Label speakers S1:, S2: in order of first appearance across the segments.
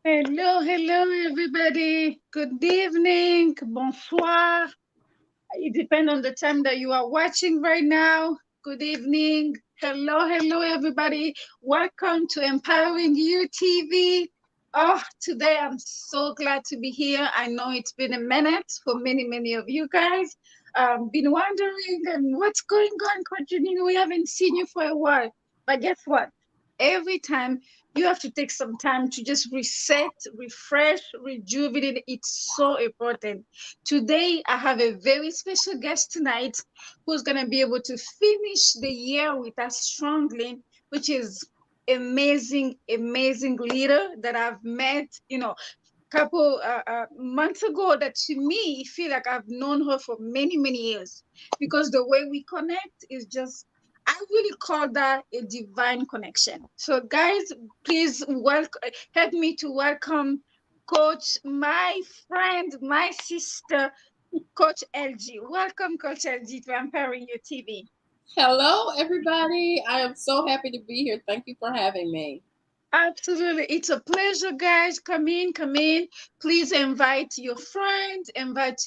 S1: Hello, hello, everybody. Good evening, bonsoir. It depends on the time that you are watching right now. Good evening. Hello, hello, everybody. Welcome to Empowering You TV. Oh, today I'm so glad to be here. I know it's been a minute for many, many of you guys. Been wondering what's going on, Coach Jeanine. We haven't seen you for a while. But guess what? Every time you have to take some time to just reset, refresh, rejuvenate. It's so important. Today, I have a very special guest tonight who's going to be able to finish the year with us strongly, which is amazing, amazing leader that I've met, couple months ago that to me feel like I've known her for many, many years because the way we connect is just I really call that a divine connection. So guys, please welcome help me to welcome Coach, my friend, my sister, Coach LG. Welcome, Coach LG, to Empowering Your TV.
S2: Hello, everybody. I am so happy to be here. Thank you for having me.
S1: Absolutely. It's a pleasure, guys. Come in, come in. Please invite your friends, invite,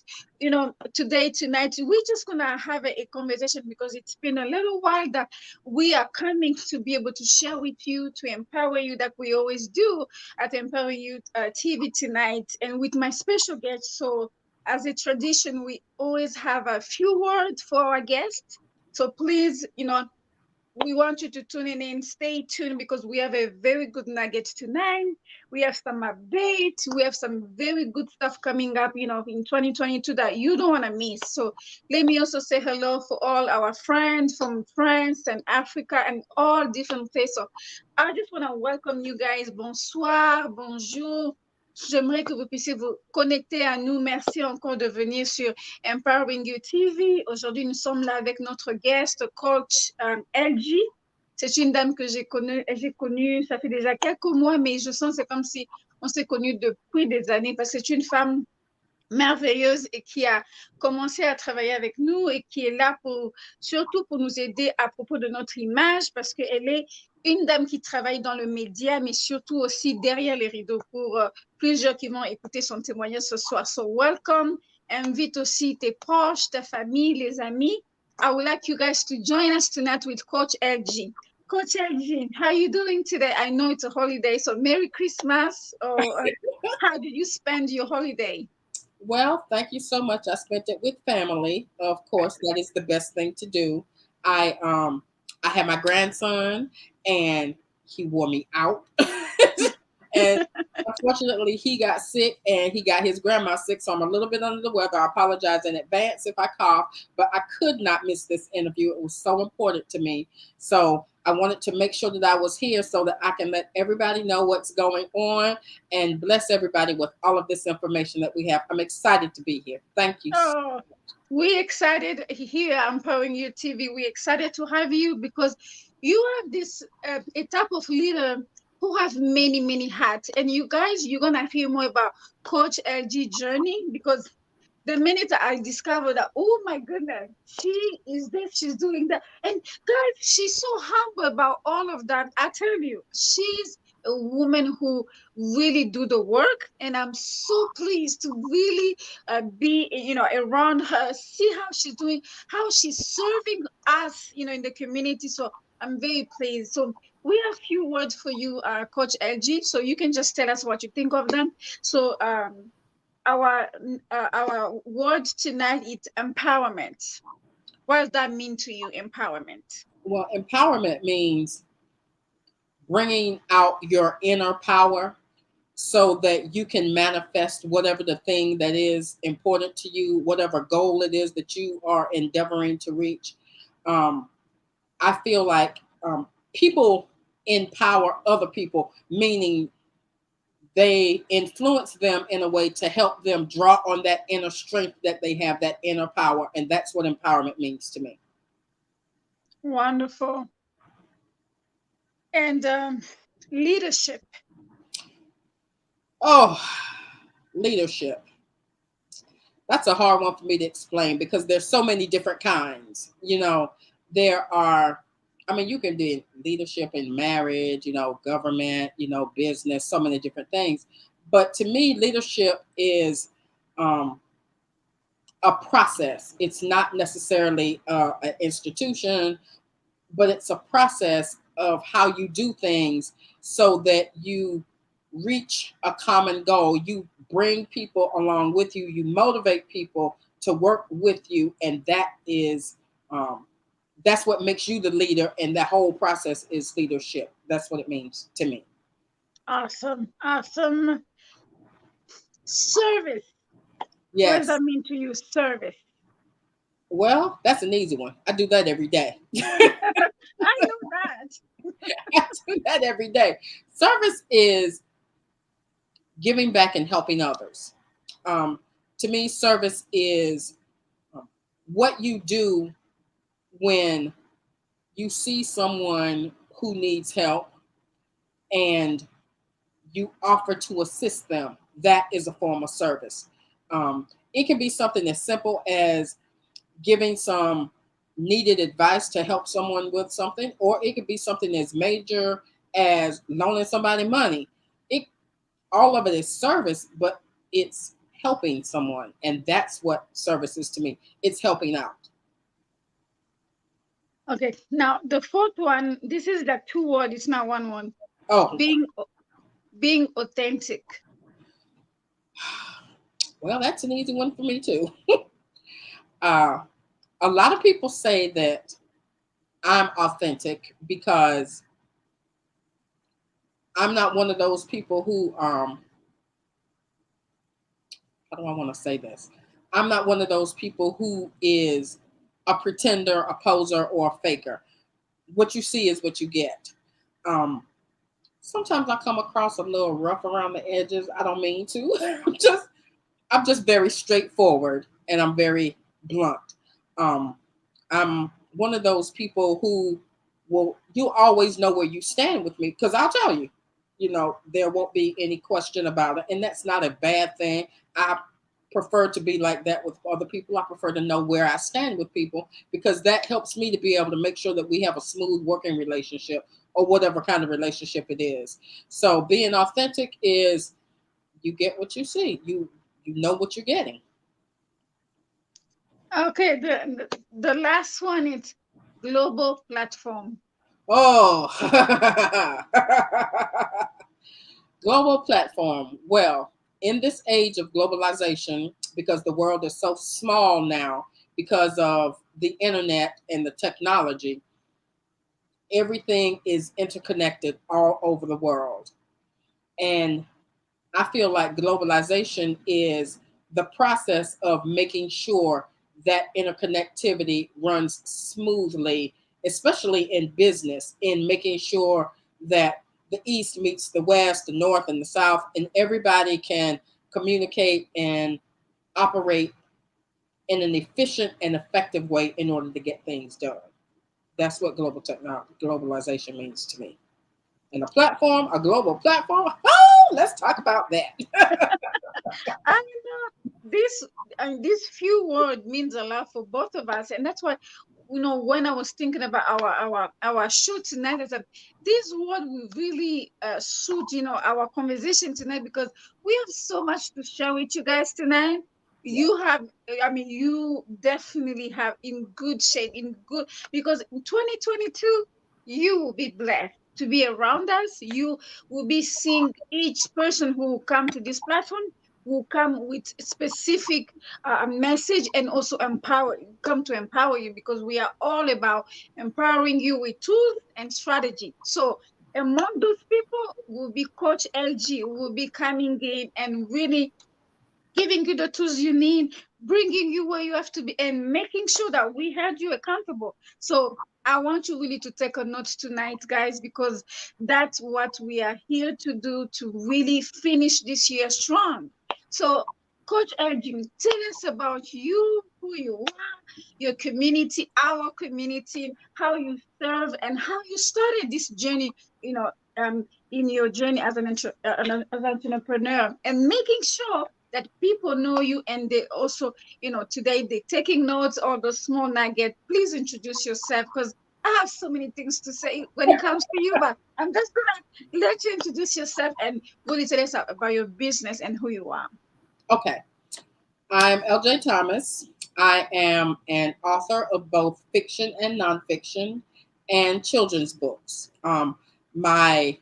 S1: today, tonight. We're just going to have a conversation because it's been a little while that we are coming to be able to share with you, to empower you, that we always do at Empower You TV tonight, and with my special guest. So, as a tradition, we always have a few words for our guests. So, please, we want you to tune in. Stay tuned because we have a very good nugget tonight. We have some updates. We have some very good stuff coming up, in 2022 that you don't want to miss. So let me also say hello for all our friends from France and Africa and all different places. So I just want to welcome you guys. Bonsoir, bonjour. J'aimerais que vous puissiez vous connecter à nous. Merci encore de venir sur Empowering You TV. Aujourd'hui, nous sommes là avec notre guest, coach LG. C'est une dame que j'ai connue, ça fait déjà quelques mois, mais je sens c'est comme si on s'est connus depuis des années parce que c'est une femme merveilleuse et qui a commencé à travailler avec nous et qui est là surtout pour nous aider à propos de notre image parce qu'elle est une dame qui travaille dans le média, mais surtout aussi derrière les rideaux pour plusieurs qui vont écouter son témoignage ce soir. So welcome. Invite aussi tes proches, ta famille, les amis. I would like you guys to join us tonight with Coach LG. Coach LG, how are you doing today? I know it's a holiday, so Merry Christmas. Or how did you spend your holiday?
S2: Well, thank you so much. I spent it with family. Of course, that is the best thing to do. I had my grandson and he wore me out. And unfortunately, he got sick and he got his grandma sick. So I'm a little bit under the weather. I apologize in advance if I cough, but I could not miss this interview. It was so important to me. So I wanted to make sure that I was here so that I can let everybody know what's going on and bless everybody with all of this information that we have. I'm excited to be here. Thank you.
S1: Oh, we excited here on Empowering You TV. We excited to have you because you have this a type of leader who have many, many hats. And you guys, you're gonna hear more about Coach LG journey because the minute I discovered that, oh my goodness, she is this, she's doing that. And guys, she's so humble about all of that. I tell you, she's a woman who really do the work. And I'm so pleased to really be, around her, see how she's doing, how she's serving us, in the community. So I'm very pleased. So we have a few words for you, Coach LG. So you can just tell us what you think of them. So, our our word tonight is empowerment. What does that mean to you, empowerment?
S2: Well, empowerment means bringing out your inner power so that you can manifest whatever the thing that is important to you, whatever goal it is that you are endeavoring to reach. Um, I feel like people empower other people, meaning they influence them in a way to help them draw on that inner strength that they have, that inner power. And that's what empowerment means to me.
S1: Wonderful. And leadership.
S2: Oh, leadership. That's a hard one for me to explain because there's so many different kinds. There are, I mean, you can do leadership in marriage, government, business, so many different things. But to me, leadership is um, a process. It's not necessarily an institution, but it's a process of how you do things so that you reach a common goal. You bring people along with you, you motivate people to work with you, and um, that's what makes you the leader. And that whole process is leadership. That's what it means to me.
S1: Awesome. Awesome. Service. What does
S2: Yes.
S1: that mean to you? Service.
S2: Well, that's an easy one. I do that every day.
S1: I know that.
S2: I do that every day. Service is giving back and helping others. Um, to me, service is um, what you do when you see someone who needs help and you offer to assist them. That is a form of service. It can be something as simple as giving some needed advice to help someone with something, or it could be something as major as loaning somebody money. It All of it is service, but it's helping someone, and that's what service is to me. It's helping out.
S1: Okay. Now the fourth one. This is the two word. It's not one word.
S2: Oh,
S1: Being being authentic.
S2: well, that's an easy one for me too. Uh, a lot of people say that I'm authentic because I'm not one of those people who how do I want to say this? I'm not one of those people who is a pretender, a poser, or a faker. What you see is what you get. Um, Sometimes I come across a little rough around the edges. I don't mean to. I'm just very straightforward and I'm very blunt. Um, I'm one of those people who will you always know where you stand with me because I'll tell you. There won't be any question about it, and that's not a bad thing. I prefer to be like that with other people. I prefer to know where I stand with people because that helps me to be able to make sure that we have a smooth working relationship or whatever kind of relationship it is. So being authentic is you get what you see. You know what you're getting.
S1: Okay. The last one is global platform.
S2: Oh, global platform. Well, in this age of globalization, because the world is so small now, because of the internet and the technology, everything is interconnected all over the world. And I feel like globalization is the process of making sure that interconnectivity runs smoothly, especially in business, in making sure that the East meets the West, the North and the South, and everybody can communicate and operate in an efficient and effective way in order to get things done. That's what globalization means to me. And a global platform, oh, let's talk about that.
S1: I know this, and this few word means a lot for both of us, and that's why, when I was thinking about our show tonight, I said this word will really suit our conversation tonight because we have so much to share with you guys tonight.
S2: Yeah.
S1: You have, I mean, you definitely have in good shape, in good, because in 2022 you will be blessed to be around us. You will be seeing each person who will come to this platform will come with specific message and also come to empower you because we are all about empowering you with tools and strategy. So among those people will be Coach LG, who will be coming in and really giving you the tools you need, bringing you where you have to be, and making sure that we held you accountable. So I want you really to take a note tonight, guys, because that's what we are here to do to really finish this year strong. So, Coach Elgin, tell us about you, who you are, your community, our community, how you serve, and how you started this journey. You know, in your journey as an entrepreneur, and making sure that people know you and they also, today they're taking notes or the small nugget. Please introduce yourself because I have so many things to say when it comes to you, but I'm just gonna let you introduce yourself and really tell us about your business and who you are.
S2: Okay. I'm LJ Thomas. I am an author of both fiction and nonfiction and children's books. My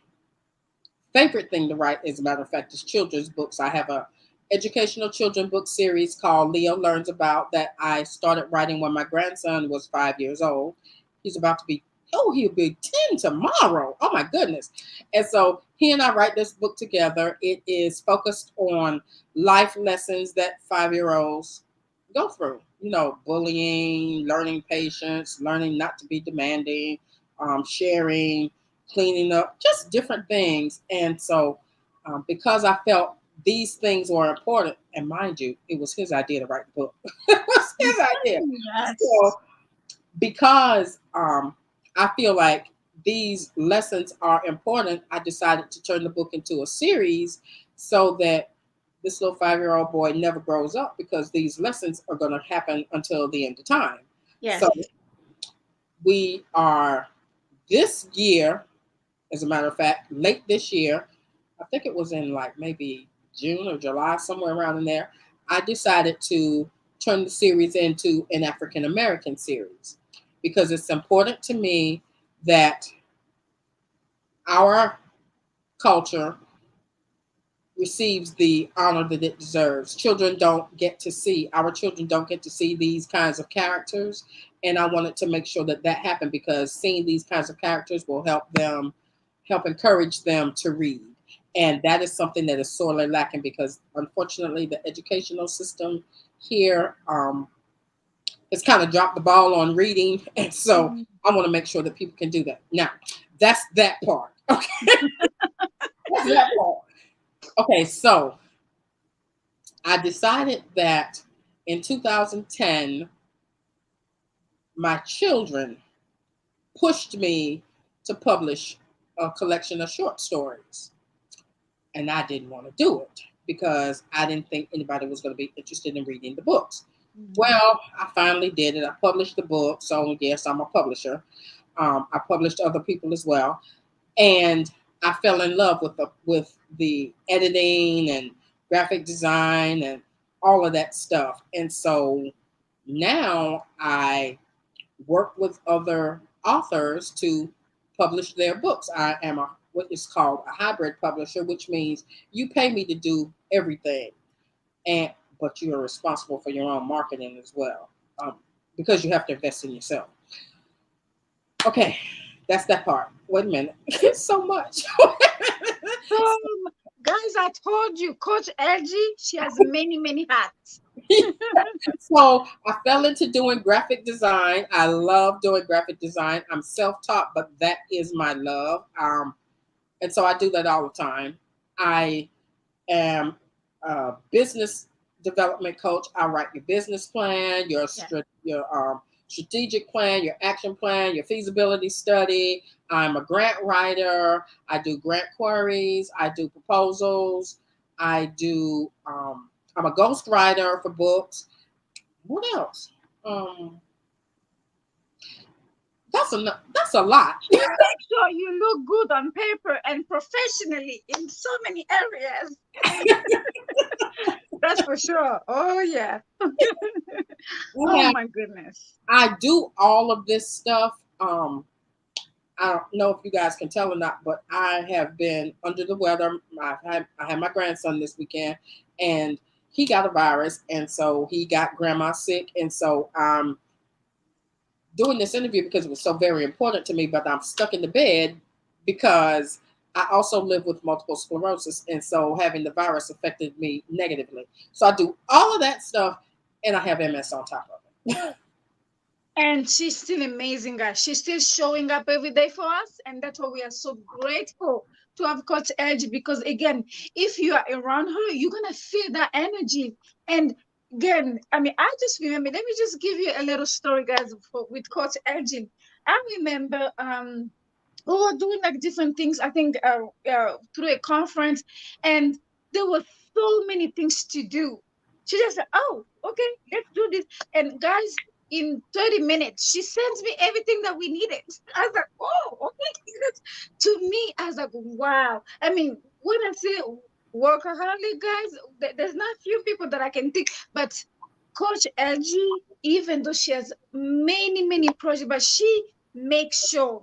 S2: favorite thing to write, as a matter of fact, is children's books. I have a educational children book series called Leo Learns About that I started writing when my grandson was 5 years old. He's about to be he'll be 10 tomorrow. Oh my goodness. And so he and I write this book together. It is focused on life lessons that 5-year-olds go through. You know, bullying, learning patience, learning not to be demanding, sharing, cleaning up, just different things. And so, because I felt these things were important, and mind you, it was his idea to write the book. It was his idea.
S1: Yes.
S2: So, because I feel like these lessons are important, I decided to turn the book into a series so that this little 5-year-old boy never grows up because these lessons are going to happen until the end of time. So,
S1: Yes.
S2: we are this year, as a matter of fact, late this year, I think it was in like maybe June or July, somewhere around in there, I decided to turn the series into an African American series because it's important to me that our culture receives the honor that it deserves. Our children don't get to see these kinds of characters. And I wanted to make sure that that happened because seeing these kinds of characters will help encourage them to read. And that is something that is sorely lacking because unfortunately the educational system here has kind of dropped the ball on reading. And so
S1: Mm.
S2: I want to make sure that people can do that. Now, that's that part. Okay, that's that part. Okay, so I decided that in 2010, my children pushed me to publish a collection of short stories. And I didn't want to do it because I didn't think anybody was going to be interested in reading the books.
S1: Mhm.
S2: Well, I finally did it. I published the book. So, yes, I'm a publisher. I published other people as well. And I fell in love with the editing and graphic design and all of that stuff. And so now I work with other authors to publish their books. I am a what is called a hybrid publisher, which means you pay me to do everything, and but you are responsible for your own marketing as well, um, because you have to invest in yourself. Okay, that's that part. Wait a minute, it's so much.
S1: Guys, I told you, Coach Elgie, she has many, many hats.
S2: So I fell into doing graphic design. I love doing graphic design. I'm self-taught, but that is my love. And so I do that all the time. I am a business development coach. I write your business plan,
S1: Yeah.
S2: your strategic plan, your action plan, your feasibility study. I'm a grant writer. I do grant queries. I do proposals. I do. I'm a ghost writer for books. What else? Um, that's a lot.
S1: She makes sure you look good on paper and professionally in so many areas. That's for sure. Oh, yeah. Oh,
S2: Yeah,
S1: my goodness.
S2: I do all of this stuff. I don't know if you guys can tell or not, but I have been under the weather. I had my grandson this weekend, and he got a virus, and so he got grandma sick, and so I'm doing this interview because it was so very important to me. But I'm stuck in the bed because I also live with multiple sclerosis, and so having the virus affected me negatively. So I do all of that stuff, and I have MS on top of it.
S1: And she's still amazing, guys. She's still showing up every day for us. And that's why we are so grateful to have Coach Edge because, again, if you are around her, you're going to feel that energy. And again, I mean, I just remember, let me just give you a little story, guys, with Coach Edge. I remember we were doing like different things, I think, through a conference, and there were so many things to do. She just said, oh, okay, let's do this. And guys, in 30 minutes. She sends me everything that we needed. I was like, oh, okay. To me, I was like, wow. I mean, when I say workaholic, guys, there's not few people that I can think, but Coach LG, even though she has many, many projects, but she makes sure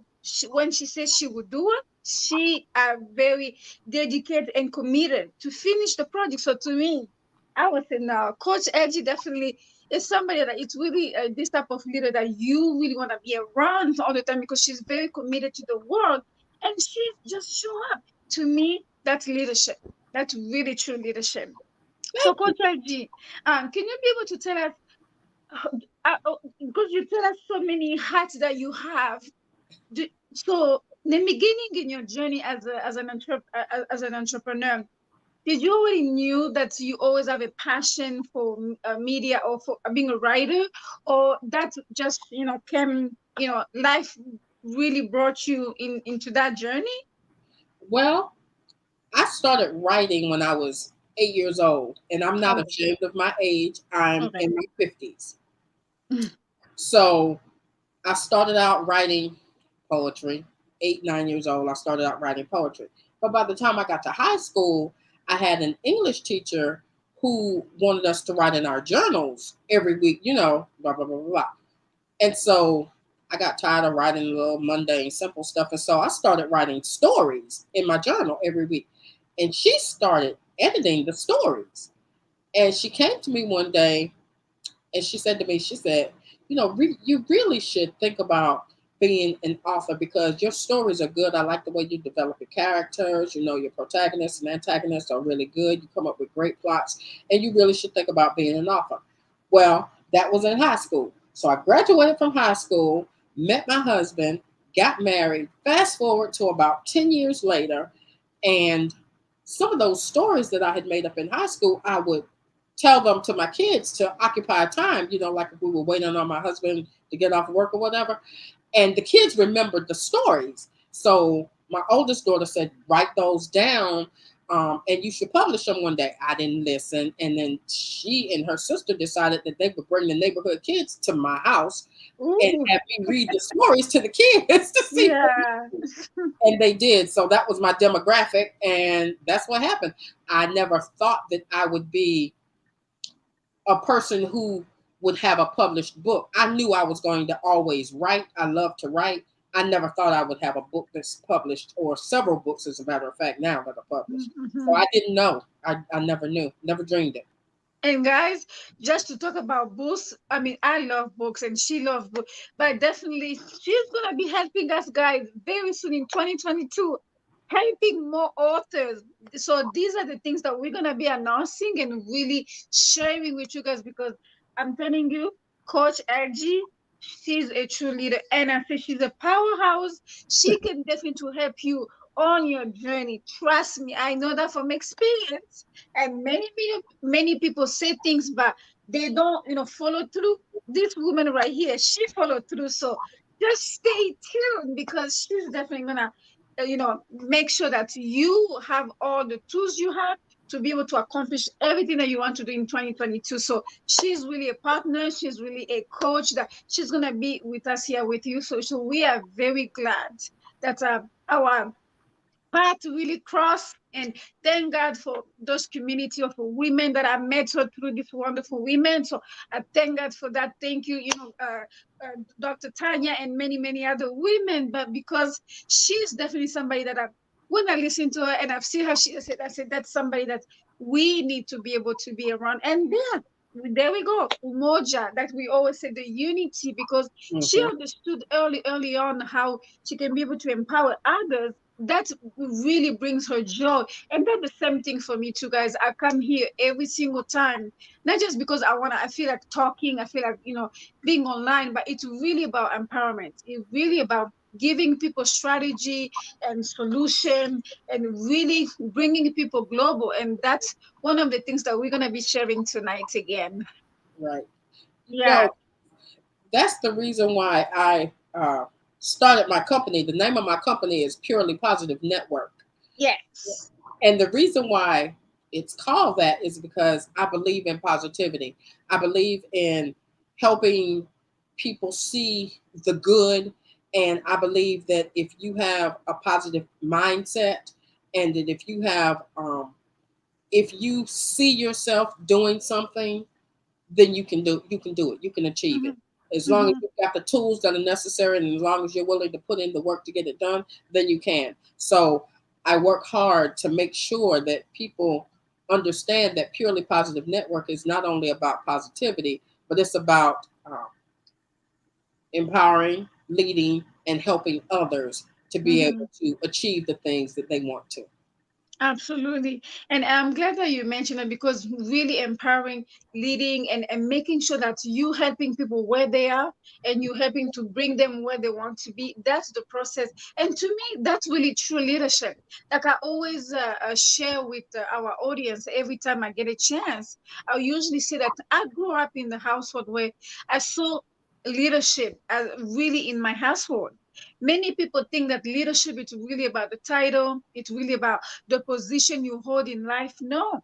S1: when she says she will do it, she are very dedicated and committed to finish the project. So to me, I would say now, Coach LG definitely is somebody that it's really this type of leader that you really want to be around all the time because she's very committed to the work and she just show up. To me, that's leadership. That's really true leadership. So,
S2: Thank you.
S1: Coach LG, can you be able to tell us, because you tell us so many hats that you have, so the beginning in your journey as as an entrepreneur, did you already knew that you always have a passion for media or for being a writer, or that just came, life really brought you into that journey?
S2: Well, I started writing when I was 8 years old, and I'm not
S1: Oh,
S2: ashamed of my age. I'm
S1: okay.
S2: in my 50s. So I started out writing poetry. 8, 9 years old, I started out writing poetry. But by the time I got to high school, I had an English teacher who wanted us to write in our journals every week, blah, blah, blah, blah, blah. And so I got tired of writing little mundane, simple stuff. And so I started writing stories in my journal every week. And she started editing the stories. And she came to me one day and she said to me, she said, you really should think about being an author because your stories are good. I like the way you develop your characters. Your protagonists and antagonists are really good. You come up with great plots, and you really should think about being an author. Well, that was in high school. So I graduated from high school, met my husband, got married. Fast forward to about 10 years later, and some of those stories that I had made up in high school, I would tell them to my kids to occupy time, like if we were waiting on my husband to get off work or whatever. And the kids remembered the stories. So my oldest daughter said, write those down, and you should publish them one day. I didn't listen. And then she and her sister decided that they would bring the neighborhood kids to my house and
S1: Ooh,
S2: have me read the stories to the kids to see.
S1: yeah.
S2: And they did. So that was my demographic. And that's what happened. I never thought that I would be a person who would have a published book. I knew I was going to always write. I love to write. I never thought I would have a book that's published, or several books, as a matter of fact, now that are published. So
S1: Mhm.
S2: I didn't know. I never knew, never dreamed it.
S1: And guys, just to talk about books, I mean, I love books and she loves books, but definitely she's gonna be helping us guys very soon in 2022, helping more authors. So these are the things that we're gonna be announcing and really sharing with you guys because I'm telling you, Coach LG, she's a true leader, and I say she's a powerhouse. She can definitely help you on your journey. Trust me, I know that from experience. And many people say things, but they don't, follow through. This woman right here, she followed through. So just stay tuned because she's definitely gonna, make sure that you have all the tools you have to be able to accomplish everything that you want to do in 2022. So she's really a partner. She's really a coach that she's gonna be with us here with you. So we are very glad that our path really cross, and thank God for those community of women that I met her through these wonderful women. So I thank God for that. Thank you, Dr. Tanya and many other women. But because she's definitely somebody that when I listen to her and I've seen how she said, I said that's somebody that we need to be able to be around. And there we go, umoja, that we always say, the unity, because she
S2: Hmm.
S1: understood early on how she can be able to empower others. That really brings her joy. And that's the same thing for me too, guys. I come here every single time, not just because I feel like talking, I feel like, being online, but it's really about empowerment. It's really about giving people strategy and solution and really bringing people global. And that's one of the things that we're going to be sharing tonight again.
S2: Right. You
S1: Yeah.
S2: know, that's the reason why I started my company. The name of my company is Purely Positive Network.
S1: Yes.
S2: And the reason why it's called that is because I believe in positivity. I believe in helping people see the good. And I believe that if you have a positive mindset, and that if you see yourself doing something, then you can do it. You can achieve it.
S1: Mhm.
S2: As long as
S1: Mhm.
S2: you've got the tools that are necessary, and as long as you're willing to put in the work to get it done, then you can. So I work hard to make sure that people understand that Purely Positive Network is not only about positivity, but it's about empowering, leading, and helping others to be able
S1: Mhm.
S2: to achieve the things that they want to.
S1: Absolutely. And I'm glad that you mentioned it because really empowering, leading, and making sure that you helping people where they are and you helping to bring them where they want to be. That's the process. And to me, that's really true leadership. Like I always share with our audience every time I get a chance. I usually say that I grew up in the household where I saw leadership really in my household. Many people think that leadership is really about the title, it's really about the position you hold in life. No,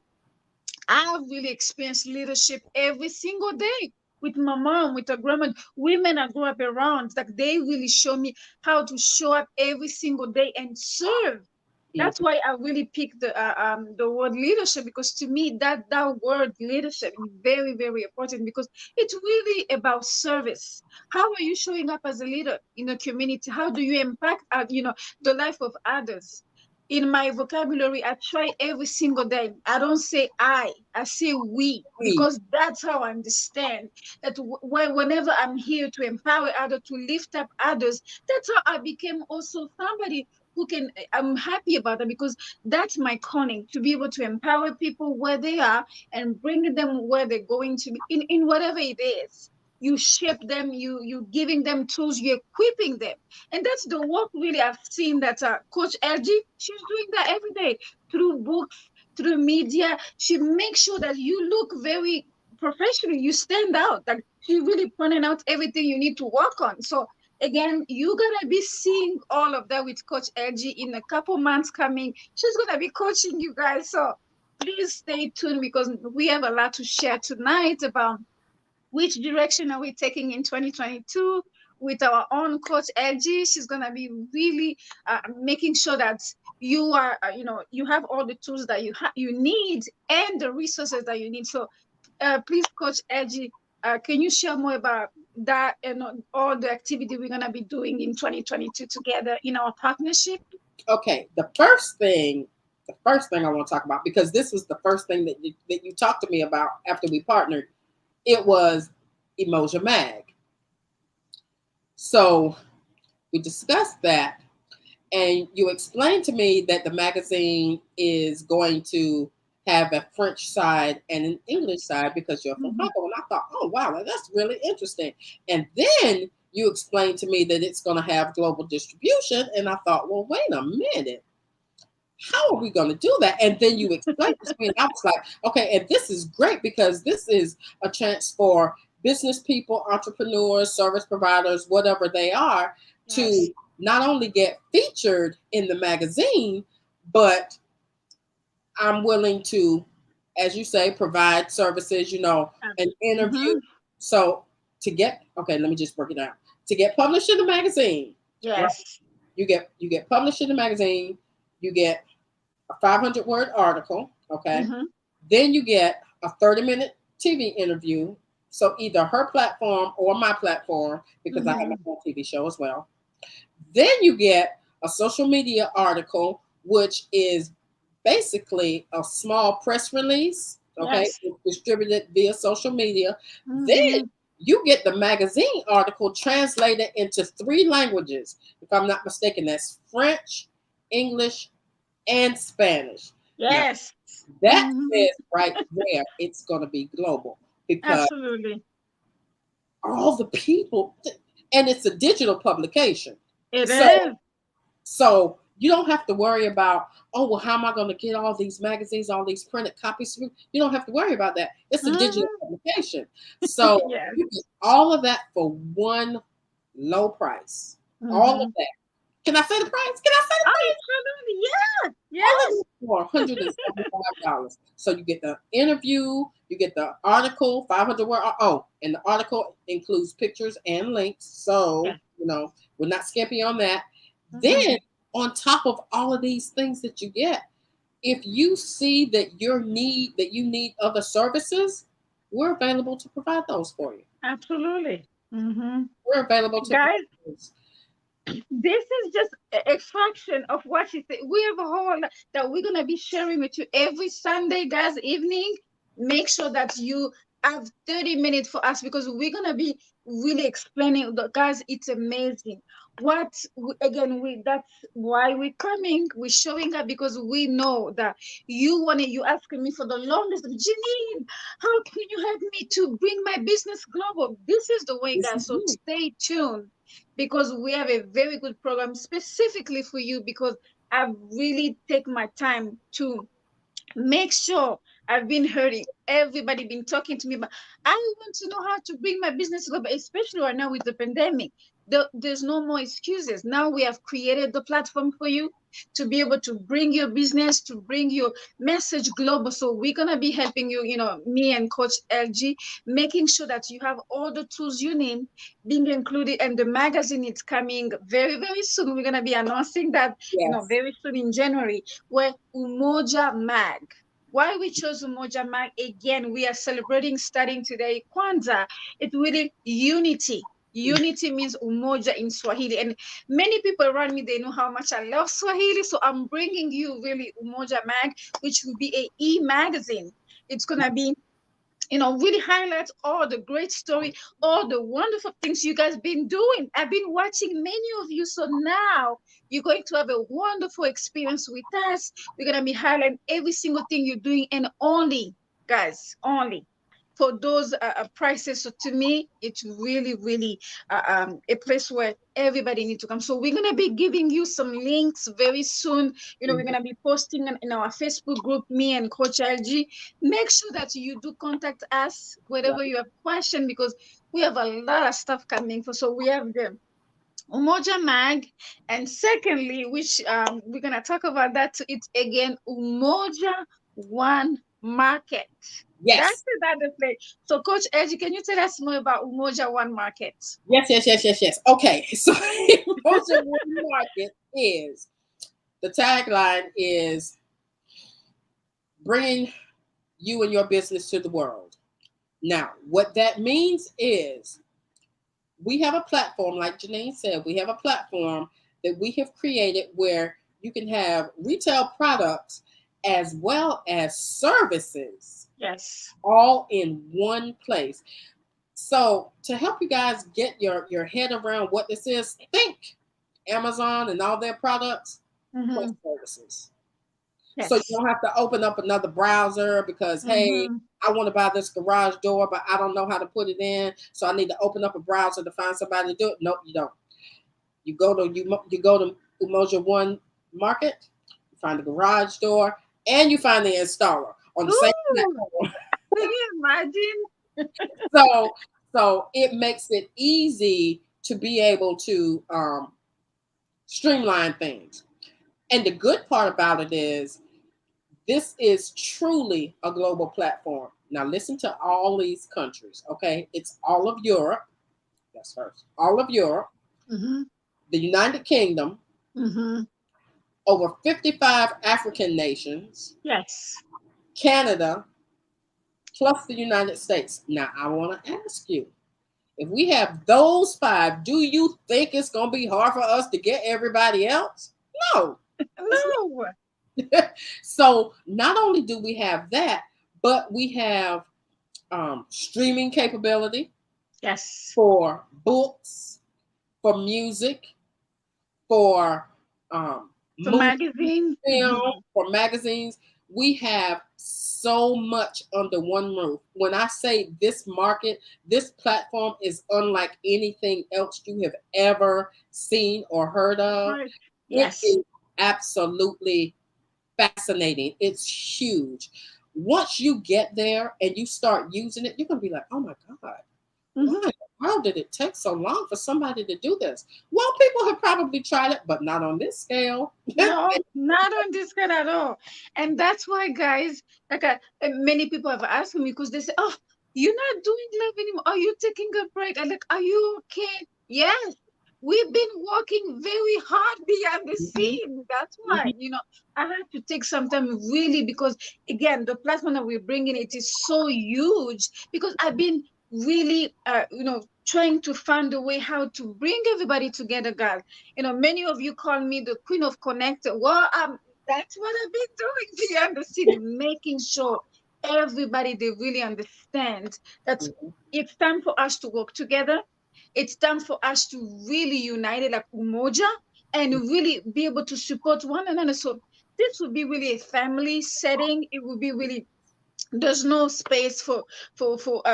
S1: I've really experienced leadership every single day with my mom, with her grandma, women I grew up around. Like they really show me how to show up every single day and serve. That's
S2: Mhm.
S1: why I really picked the word leadership because to me that word leadership is very very important because it's really about service. How are you showing up as a leader in a community? How do you impact the life of others? In my vocabulary, I try every single day. I don't say I say we,
S2: We,
S1: because that's how I understand that whenever I'm here to empower others, to lift up others, that's how I became also somebody who can, I'm happy about that because that's my calling to be able to empower people where they are and bring them where they're going to be in whatever it is. You shape them, you giving them tools, you equipping them, and that's the work really I've seen that Coach LG, she's doing that every day through books, through media. She makes sure that you look very professional. You stand out. Like she really pointing out everything you need to work on. So again, you gotta be seeing all of that with Coach LG in a couple months coming. She's gonna be coaching you guys. So please stay tuned because we have a lot to share tonight about which direction are we taking in 2022 with our own coach LG. She's going to be really making sure that you are you have all the tools that you need and the resources that you need. So please coach LG, can you share more about that and all the activity we're going to be doing in 2022 together in our partnership?
S2: okay, the first thing I want to talk about, because this was the first thing that you talked to me about after we partnered, it was Emoji Mag. So we discussed that, and you explained to me that the magazine is going to have a French side and an English side because you're from
S1: Mhm.
S2: Congo. And I thought, oh wow, that's really interesting. And then you explained to me that it's going to have global distribution, and I thought, well, wait a minute, how are we going to do that? And then you explained it to me, and I was like, okay, and this is great because this is a chance for business people, entrepreneurs, service providers, whatever they are, to
S1: Yes.
S2: not only get featured in the magazine, but I'm willing to, as you say, provide services, an interview.
S1: Mm-hmm.
S2: So okay, let me just break it down. To get published in the magazine, right?
S1: Yes.
S2: You get published in the magazine, you get a 500-word article, okay?
S1: Mm-hmm.
S2: Then you get a 30-minute TV interview. So either her platform or my platform, because I have my
S1: Mm-hmm.
S2: own TV show as well. Then you get a social media article, which is basically a small press release, okay?
S1: Yes.
S2: It's distributed via social media. Then
S1: Mm-hmm.
S2: you get the magazine article translated into three languages. If I'm not mistaken, that's French, English, and Spanish. Now,
S1: Yes.
S2: that
S1: Mm-hmm.
S2: says right there it's going to be global because
S1: Absolutely.
S2: all the people, and it's a digital publication.
S1: It
S2: So,
S1: is.
S2: so you don't have to worry about, oh, well, how am I going to get all these magazines, all these printed copies? You don't have to worry about that. It's a digital
S1: Mm-hmm.
S2: publication. So
S1: Yes.
S2: you get all of that for one low price. All of
S1: Mm-hmm.
S2: that. Can I say the price? Can I say the
S1: Oh,
S2: price?
S1: absolutely. Yeah.
S2: All of
S1: Yes.
S2: it for $175. So you get the interview, you get the article, 500 word. Oh, and the article includes pictures and links. So,
S1: Yeah.
S2: we're not skimpy on that.
S1: Mm-hmm.
S2: Then, on top of all of these things that you get, if you see that you need other services, we're available to provide those for you.
S1: Absolutely. Mm-hmm.
S2: We're available to provide
S1: Guys,
S2: those.
S1: this is just a fraction of what she said. We have a whole lot that we're gonna be sharing with you every Sunday, guys, evening. Make sure that you have 30 minutes for us because we're gonna be really explaining the guys, it's amazing. Again, we that's why we're coming, we're showing up because we know that you asking me for the longest, Jeanine, how can you help me to bring my business global? This is the way,
S2: This
S1: guys.
S2: is
S1: So
S2: you.
S1: stay tuned because we have a very good program specifically for you because I've really taken my time to make sure I've been hearing everybody been talking to me, but I want to know how to bring my business global, especially right now with the pandemic. There's no more excuses. Now we have created the platform for you to be able to bring your business, to bring your message global. So we're gonna be helping you, me and Coach LG, making sure that you have all the tools you need being included. And the magazine is coming very, very soon. We're gonna be announcing that,
S2: Yes.
S1: very soon in January where Umoja Mag. Why we chose Umoja Mag? Again, we are celebrating starting today Kwanzaa. It's really unity. Unity means umoja in Swahili. And many people around me, they know how much I love Swahili. So I'm bringing you really Umoja Mag, which will be a e-magazine. It's going to be really highlights all the great story, all the wonderful things you guys been doing. I've been watching many of you, so now you're going to have a wonderful experience with us. We're gonna be highlighting every single thing you're doing, and only, guys, only for those prices. So to me, it's really, really a place where everybody needs to come. So we're gonna be giving you some links very soon. We're
S2: Mhm.
S1: gonna be posting in our Facebook group, me and Coach LG. Make sure that you do contact us whenever you have question because we have a lot of stuff coming for. So we have the Umoja Mag, and secondly, which we're gonna talk about that. It's again Umoja One Market. That's
S2: Yes.
S1: another place. So, Coach Edgy, can you tell us more about Umoja One Market?
S2: Yes, yes, yes, yes, yes. Okay. So Emoji Market is the tagline is bringing you and your business to the world. Now, what that means is we have a platform, like Jeanine said, we have a platform that we have created where you can have retail products as well as services
S1: Yes.
S2: all in one place. So to help you guys get your head around what this is, think Amazon and all their products plus
S1: Mm-hmm.
S2: services. So you
S1: Yes.
S2: don't have to open up another browser because hey,
S1: Mm-hmm.
S2: I want to buy this garage door, but I don't know how to put it in, so I need to open up a browser to find somebody to do it. Nope, you don't. You go to Umoja One Market, you find the garage door, and you find the installer on the same
S1: Ooh,
S2: platform.
S1: can you imagine?
S2: So it makes it easy to be able to streamline things. And the good part about it is this is truly a global platform. Now listen to all these countries, okay? It's all of Europe. That's first. All of Europe,
S1: Mm-hmm.
S2: the United Kingdom,
S1: Mm-hmm.
S2: over 55 African nations,
S1: Yes.
S2: Canada, plus the United States. Now I want to ask you, if we have those five, do you think it's going to be hard for us to get everybody else? No, it's
S1: No.
S2: not. So not only do we have that, but we have streaming capability
S1: Yes.
S2: for books, for music, for
S1: For
S2: movies,
S1: magazine.
S2: film,
S1: Mm-hmm.
S2: for magazines. We have so much under one roof. When I say this market, this platform is unlike anything else you have ever seen or heard of.
S1: Right.
S2: It
S1: Yes.
S2: is absolutely fascinating. It's huge. Once you get there and you start using it, you're gonna be like, oh my God,
S1: Mm-hmm.
S2: why? how did it take so long for somebody to do this? Well, people have probably tried it, but not on this scale.
S1: No, not on this kind at all. And that's why, guys, like many people have asked me because they say, "Oh, you're not doing live anymore. Are you taking a break?" I'm like, "Are you okay?" Yes, we've been working very hard behind the
S2: Mhm,
S1: scene. That's
S2: mhm,
S1: why, I have to take some time really because, again, the platform that we're bringing it is so huge because I've been really, trying to find a way how to bring everybody together, guys. Many of you call me the queen of connector. Well, that's what I've been doing behind the scene, making sure everybody they really understand that
S2: mhm,
S1: it's time for us to work together. It's time for us to really unite it like Umoja and really be able to support one another. So this would be really a family setting. It would be really there's no space for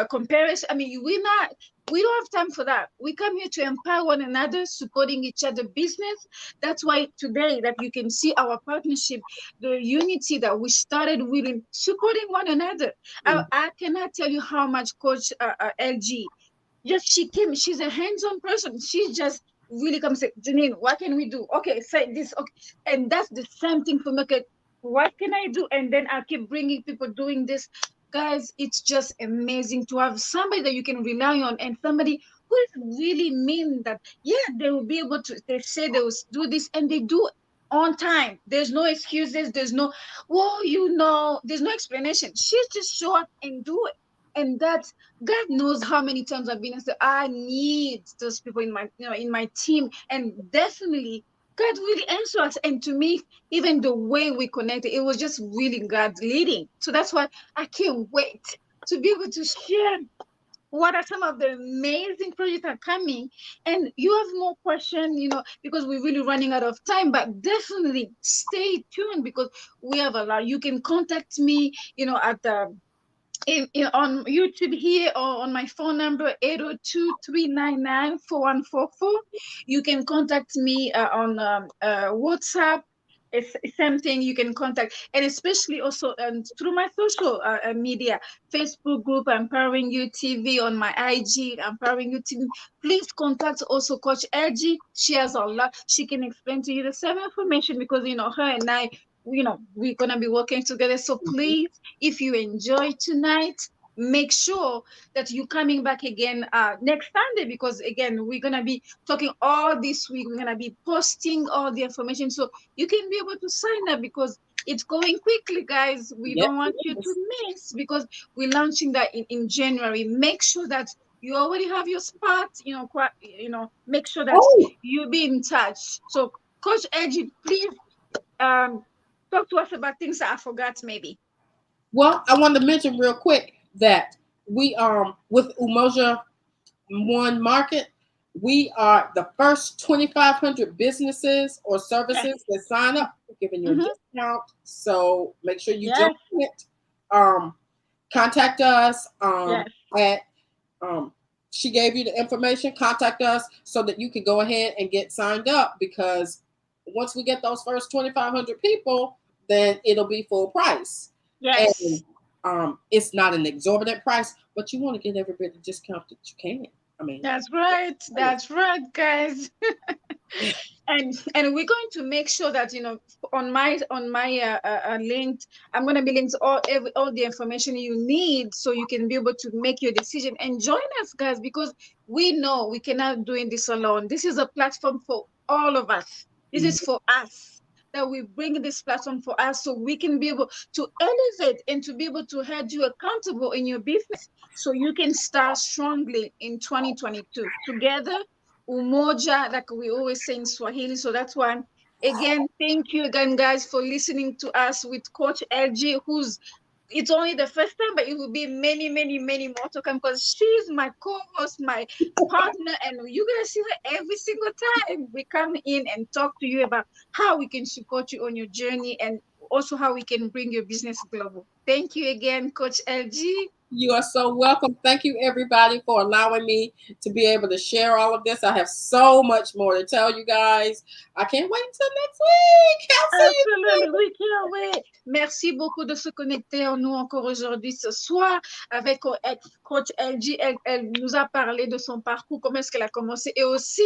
S1: comparison. I mean, we don't have time for that. We come here to empower one another, supporting each other business. That's why today that you can see our partnership, the unity that we started with in supporting one another. I,
S2: mhm.
S1: I cannot tell you how much Coach LG, just she came, she's a hands-on person. She just really comes say, Jeanine, what can we do? Okay, say this. Okay. And that's the same thing for me. Okay, what can I do? And then I keep bringing people doing this. Guys, it's just amazing to have somebody that you can rely on and somebody who is really mean that, yeah, they will be able to, they say they will do this and they do on time. There's no excuses. There's no, well, there's no explanation. She just show up and do it. And that's God knows how many times I've been and said, I need those people in my team. And definitely God really answers us. And to me, even the way we connected, it was just really God's leading. So that's why I can't wait to be able to share what are some of the amazing projects that are coming. And you have more questions, because we're really running out of time, but definitely stay tuned because we have a lot. You can contact me, at the on YouTube here or on my phone number 802-399-4144. You can contact me on WhatsApp. It's same thing you can contact, and especially also through my social media, Facebook group Empowering You TV, on my IG Empowering You TV. Please contact also Coach Edgy. She has a lot. She can explain to you the same information because her and I, we're gonna be working together. So please, if you enjoy tonight, make sure that you're coming back again next Sunday because again we're gonna be talking all this week. We're gonna be posting all the information so you can be able to sign up because it's going quickly, guys. We
S2: Yes,
S1: don't
S2: it
S1: want you to
S2: is.
S1: miss because we're launching that in January. Make sure that you already have your spot. Make sure that
S2: Oh,
S1: you be in touch. So, Coach Edgy, please um talk to us about things that I forgot, maybe.
S2: well, I wanted to mention real quick that we with Umoja One Market, we are the first 2,500 businesses or
S1: Yes.
S2: services that sign up. We're giving you a
S1: Mm-hmm.
S2: discount, so make sure you
S1: Yes.
S2: jump on it. Um, Contact us
S1: Yes.
S2: at she gave you the information. Contact us so that you can go ahead and get signed up because once we get those first 2,500 people, then it'll be full price. And
S1: Yes.
S2: it's not an exorbitant price, but you want to get every bit of discount that you can. I mean,
S1: That's right. That's right, guys. And we're going to make sure that on my link, I'm going to be linked all the information you need so you can be able to make your decision and join us, guys, because we know we cannot doing this alone. This is a platform for all of us. This
S2: mhm,
S1: is for us, that we bring this platform for us so we can be able to elevate and to be able to hold you accountable in your business so you can start strongly in 2022 together. Umoja, like we always say in Swahili. So that's why, again, thank you again, guys, for listening to us with Coach LG, who's it's only the first time, but it will be many, many, many more to come because she's my co-host, my partner, and you're gonna see her every single time we come in and talk to you about how we can support you on your journey and also how we can bring your business global. Thank you again, Coach LG.
S2: You are so welcome. Thank you, everybody, for allowing me to be able to share all of this. I have so much more to tell you guys. I can't wait until next week. I'll see you
S1: Absolument, we can't wait. Merci beaucoup de se connecter à nous encore aujourd'hui ce soir avec Coach LG. Elle nous a parlé de son parcours, comment est-ce qu'elle a commencé et aussi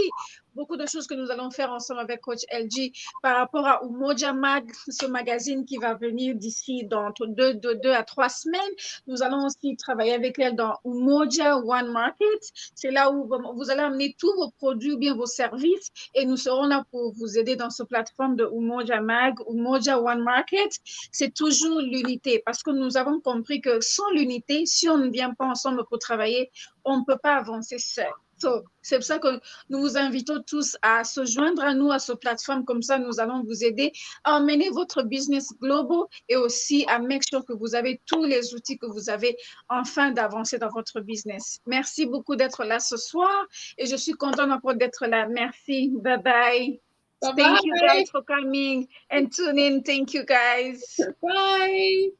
S1: beaucoup de choses que nous allons faire ensemble avec Coach LG par rapport à Umoja Mag, ce magazine qui va venir d'ici dans deux à 3 semaines. Nous allons aussi travailler avec elle dans Umoja One Market. C'est là où vous allez amener tous vos produits ou bien vos services et nous serons là pour vous aider dans cette plateforme de Umoja Mag, Umoja One Market. C'est toujours l'unité parce que nous avons compris que sans l'unité, si on ne vient pas ensemble pour travailler, on ne peut pas avancer seul. So, c'est pour ça que nous vous invitons tous à se joindre à nous à cette plateforme. Comme ça, nous allons vous aider à emmener votre business global et aussi à make sure que vous avez tous les outils que vous avez afin d'avancer dans votre business. Merci beaucoup d'être là ce soir et je suis contente encore d'être là. Merci. Bye bye.
S2: Bye
S1: Thank you
S2: bye.
S1: guys for coming and tune in. Thank you guys.
S2: Bye.